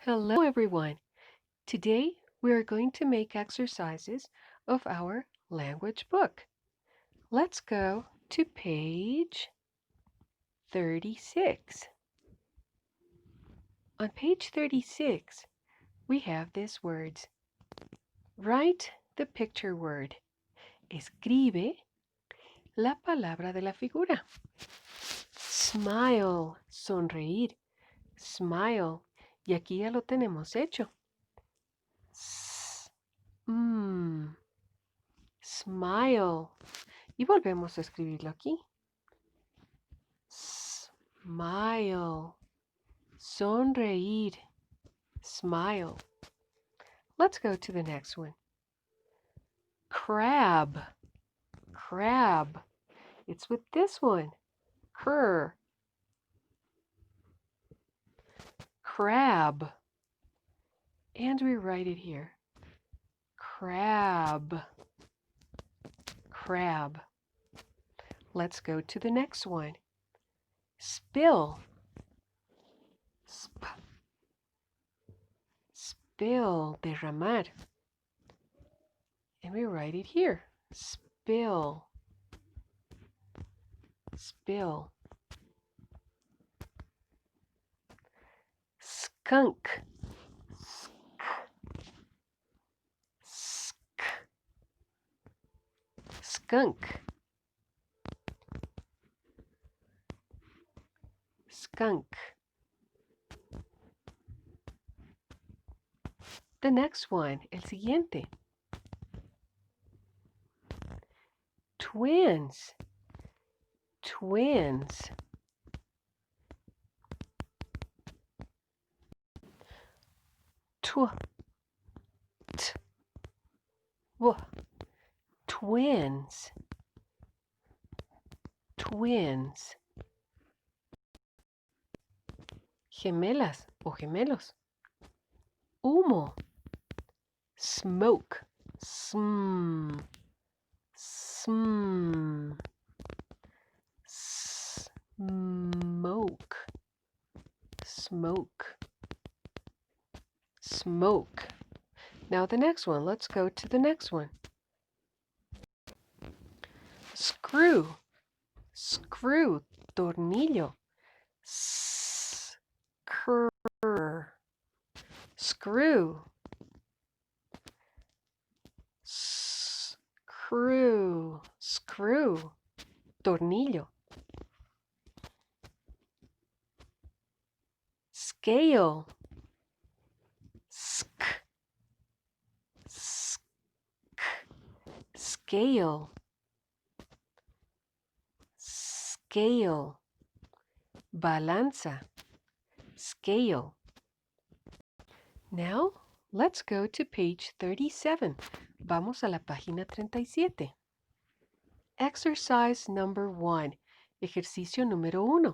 Hello, everyone. Today we are going to make exercises of our language book. Let's go to page 36. On page 36, we have these words. Write the picture word. Escribe la palabra de la figura. Smile, sonreír. Smile. Y aquí ya lo tenemos hecho. Smile. Y volvemos a escribirlo aquí. Smile. Sonreír. Smile. Let's go to the next one. Crab. Crab. It's with this one. Crab. Crab. And we write it here. Crab. Crab. Let's go to the next one. Spill. Spill. Derramar. And we write it here. Spill. Spill. Skunk. Skunk. Skunk. The next one, el siguiente. Twins. Twins. Twins. Twins. Gemelas o gemelos. Humo. Smoke. Smoke. Smoke. Smoke. Now the next one. Let's go to the next one. Screw. Screw. Tornillo. Screw. Screw. Screw. Tornillo. Scale. Scale. Scale. Balanza. Scale. Now, let's go to page 37. Vamos a la página 37. Exercise number 1. Ejercicio número 1.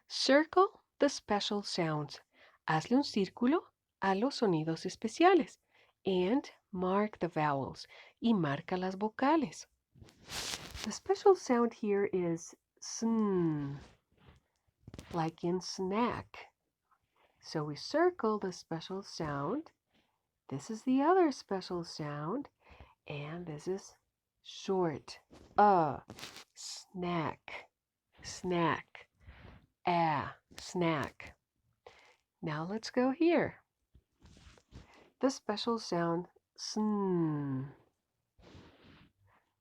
Circle the special sounds. Hazle un círculo a los sonidos especiales. And mark the vowels. Y marca las vocales. The special sound here is sn, like in snack. So we circle the special sound. This is the other special sound. And this is short. Snack. Snack. Snack. Now let's go here. The special sound sn.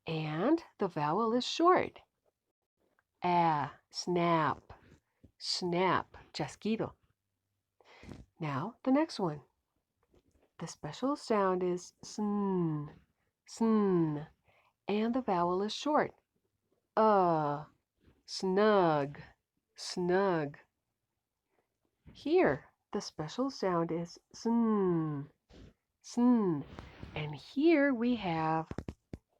And the vowel is short. Snap. Snap. Chasquido. Now the next one. The special sound is sn. Sn. And the vowel is short. Snug. Snug. Here, the special sound is sn. Sn. And here we have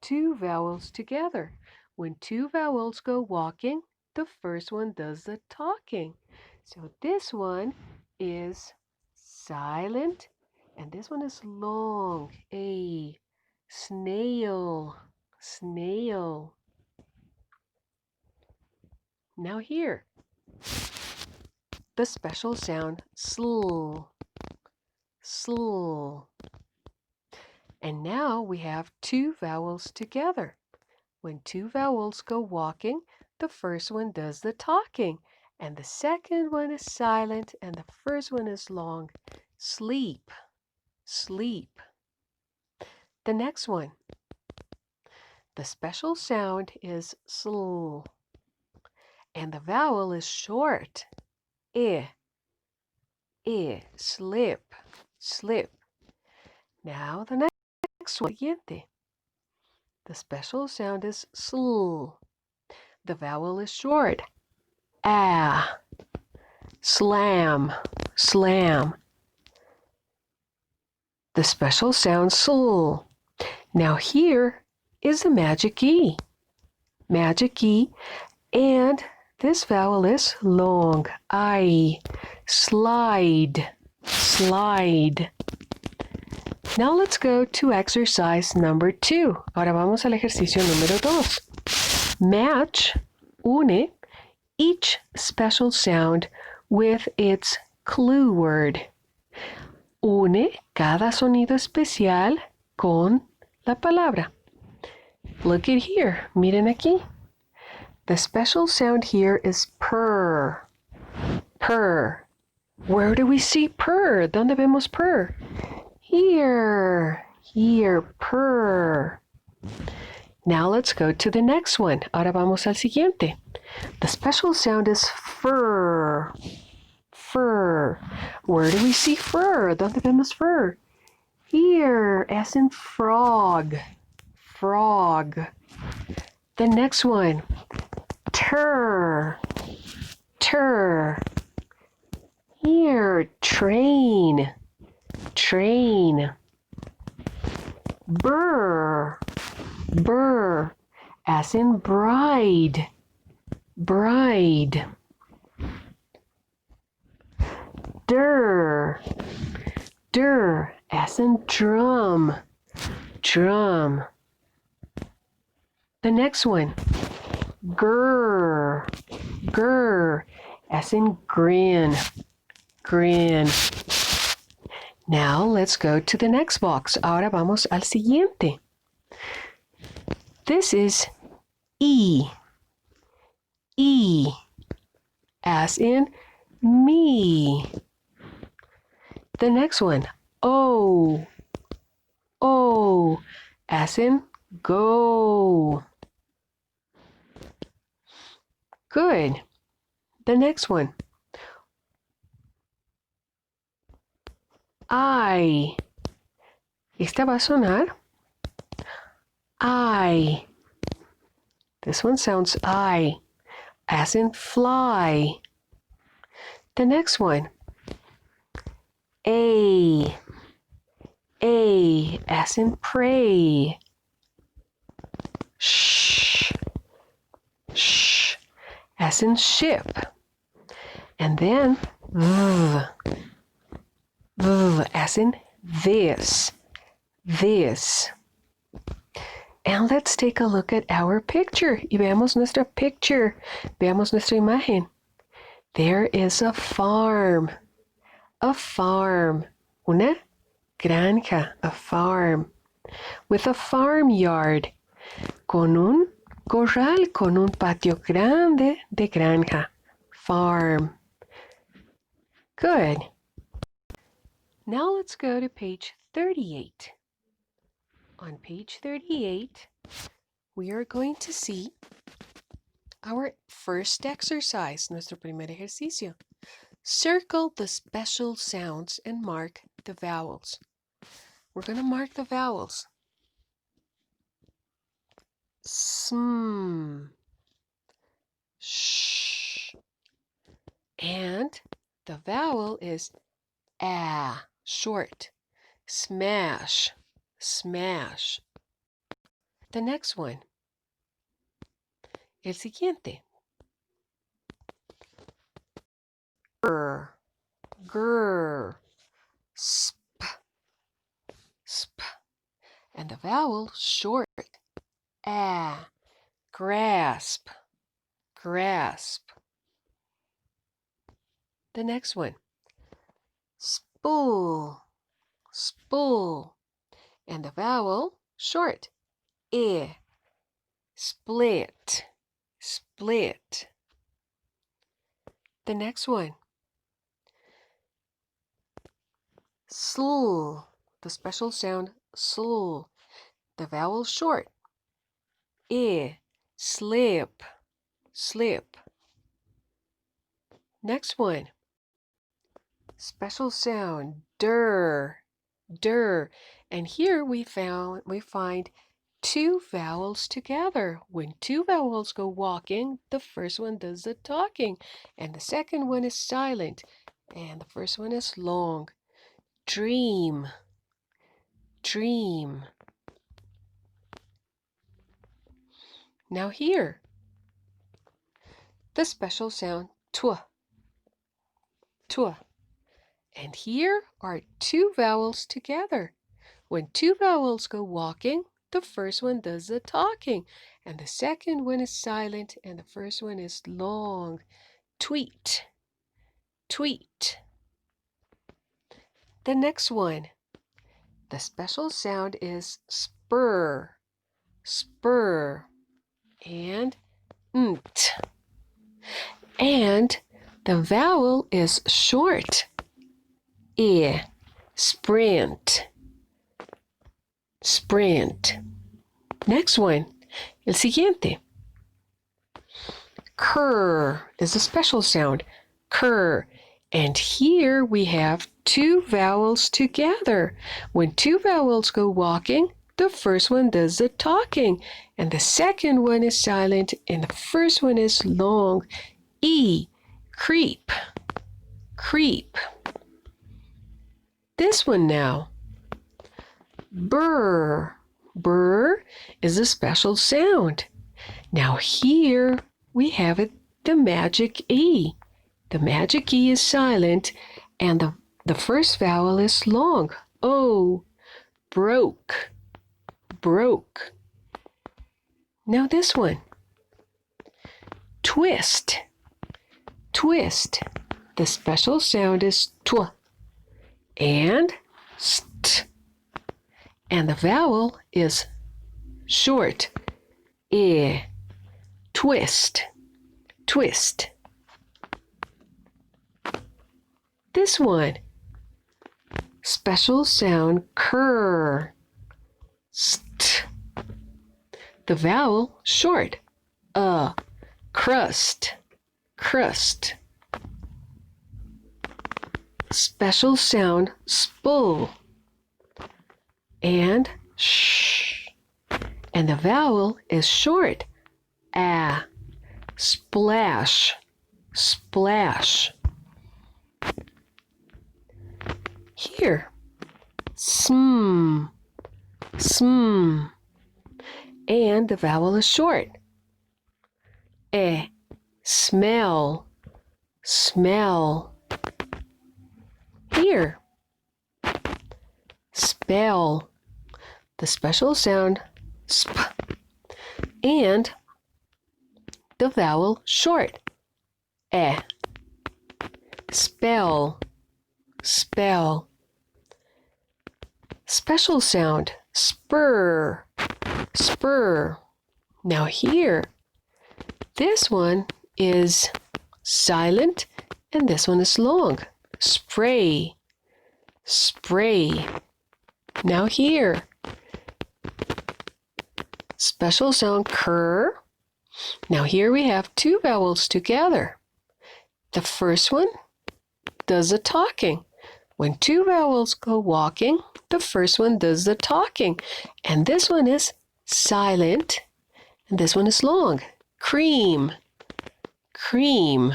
two vowels together. When two vowels go walking, the first one does the talking. So this one is silent, and this one is long. A snail. Snail. Now here, the special sound sl. sl. And now we have two vowels together. When two vowels go walking, the first one does the talking, and the second one is silent, and the first one is long. Sleep, sleep. The next one. The special sound is sl, and the vowel is short. Slip, slip. Now the next one, siguiente. The special sound is sl. The vowel is short. Slam, slam. The special sound sl. Now here is the magic E. Magic E, and this vowel is long. I. Slide, slide. Now let's go to exercise number 2. Ahora vamos al ejercicio número 2. Match, une, each special sound with its clue word. Une cada sonido especial con la palabra. Look at here. Miren aquí. The special sound here is purr. Purr. Where do we see purr? ¿Dónde vemos purr? Here. Here, purr. Now let's go to the next one. Ahora vamos al siguiente. The special sound is fur. Fur. Where do we see fur? ¿Dónde vemos fur? Here, as in frog. Frog. The next one. Tur. Tur. Here, train. Train. Burr. Burr. As in bride. Bride. Dur. Dur. As in drum. Drum. The next one. Grr. Grr. As in grin. Grin. Now let's go to the next box. Ahora vamos al siguiente. This is E. E. As in me. The next one. O. O. As in go. Good. The next one. I. Esta va a sonar. I. This one sounds I, as in fly. The next one. A. A, as in pray. Sh. Sh, as in ship. And then v. V, as in this. This. And let's take a look at our picture. Y veamos nuestra picture. Veamos nuestra imagen. There is a farm. A farm. Una granja. A farm. With a farmyard. Con un corral. Con un patio grande de granja. Farm. Good. Now let's go to page 38. On page 38, we are going to see our first exercise, nuestro primer ejercicio. Circle the special sounds and mark the vowels. We're going to mark the vowels. Sm, sh, and the vowel is a, short. Smash, smash. The next one. El siguiente. Grr, grr. Sp, sp. And the vowel short. A, grasp, grasp. The next one. Spool, spool. And the vowel, short, I. Split, split. The next one, sl, the special sound, sl. The vowel short, I. Slip, slip. Next one, special sound, der, der. And here we find two vowels together. When two vowels go walking, the first one does the talking, and the second one is silent, and the first one is long. Dream, dream. Now here, the special sound, tw, tw. And here are two vowels together. When two vowels go walking, the first one does the talking, and the second one is silent, and the first one is long. Tweet, tweet. The next one, the special sound is spur, spur, and nt. And the vowel is short, I, sprint, sprint. Next one, el siguiente. Cur is a special sound, cur. And here we have two vowels together. When two vowels go walking, the first one does the talking, and the second one is silent, and the first one is long. E, creep, creep. This one now. Burr, burr is a special sound. Now here we have it, the magic E. The magic E is silent, and the first vowel is long. O, broke, broke. Now this one. Twist, twist. The special sound is tw, and st. And the vowel is short, I, twist, twist. This one, special sound, cur, st. The vowel short, crust, crust. Special sound, spull, and sh. And the vowel is short, splash, splash. Here, sm, sm. And the vowel is short, smell, smell. Here, spell, the special sound, sp, and the vowel short, spell, spell. Special sound, spur, spur. Now here, this one is silent and this one is long. Spray, spray. Now here, special sound, cur. Now here we have two vowels together. The first one does the talking. When two vowels go walking, the first one does the talking. And this one is silent, and this one is long. Cream, cream.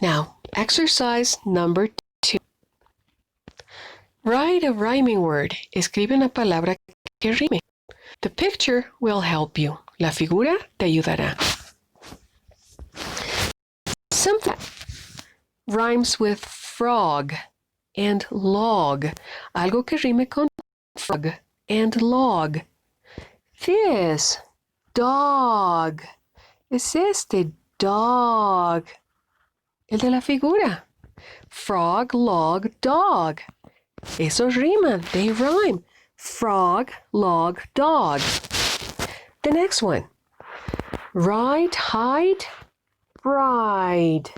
Now, exercise number 2. Write a rhyming word. Escribe una palabra que rime. The picture will help you. La figura te ayudará. Something rhymes with frog and log. Algo que rime con frog and log. This dog. Es este dog. El de la figura. Frog, log, dog. Esos riman. They rhyme. Frog, log, dog. The next one. Ride, hide, bride.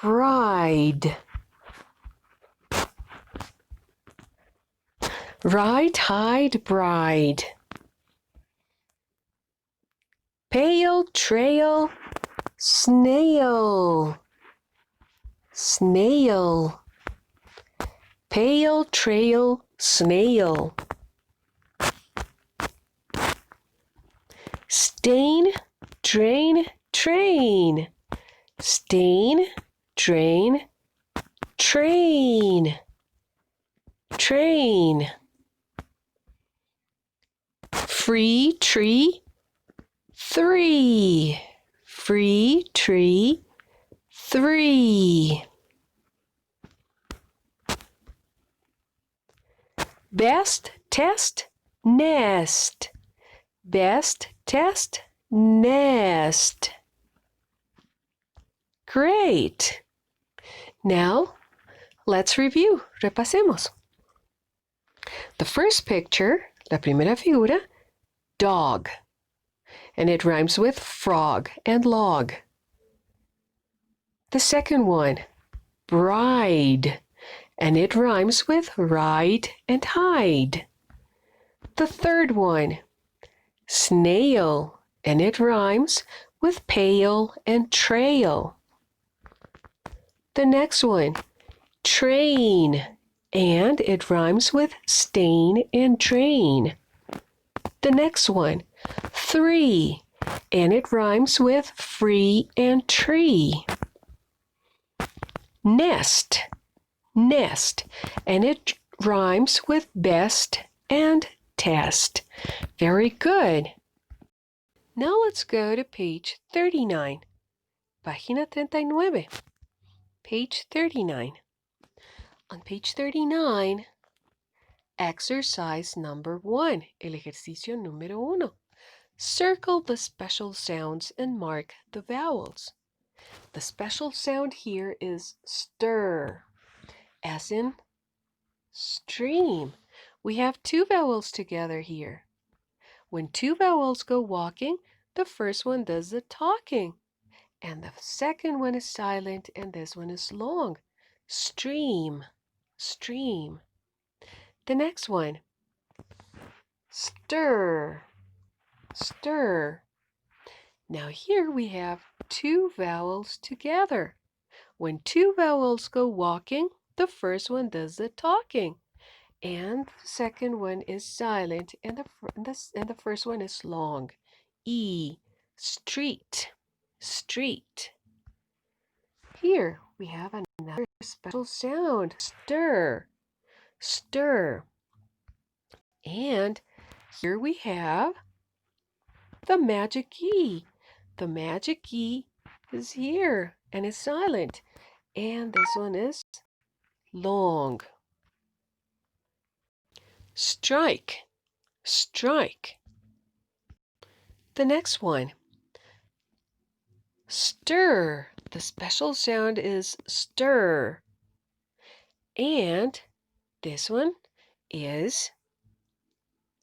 Bride. Ride, hide, bride. Pail, trail, snail. Snail. Pail, trail, snail. Stain, drain, train. Stain, drain, train. Train. Free tree, three. Free tree, three. Best test, nest. Best test, nest. Great. Now, let's review. Repasemos. The first picture, la primera figura, dog. And it rhymes with frog and log. The second one, bride. And it rhymes with ride and hide. The third one, snail. And it rhymes with pail and trail. The next one, train. And it rhymes with stain and drain. The next one, three. And it rhymes with free and tree. Nest. Nest. And it rhymes with best and test. Very good. Now let's go to page 39. Página 39. Page 39. On page 39, exercise number 1, el ejercicio número 1. Circle the special sounds and mark the vowels. The special sound here is stir, as in stream. We have two vowels together here. When two vowels go walking, the first one does the talking, and the second one is silent, and this one is long. Stream, stream. The next one, stir, stir. Now here we have two vowels together. When two vowels go walking, the first one does the talking, and the second one is silent, and the first one is long. E, street, street. Here we have another special sound, stir, stir. And here we have the magic E. The magic E is here and is silent. And this one is long. Strike, strike. The next one, stir. The special sound is stir. And this one is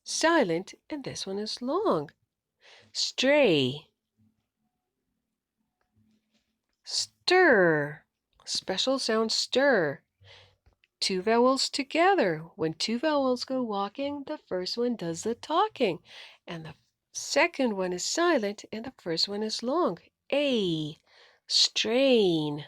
silent, and this one is long. Stray, stir. Special sound stir. Two vowels together. When two vowels go walking, the first one does the talking, and the second one is silent, and the first one is long. A, strain,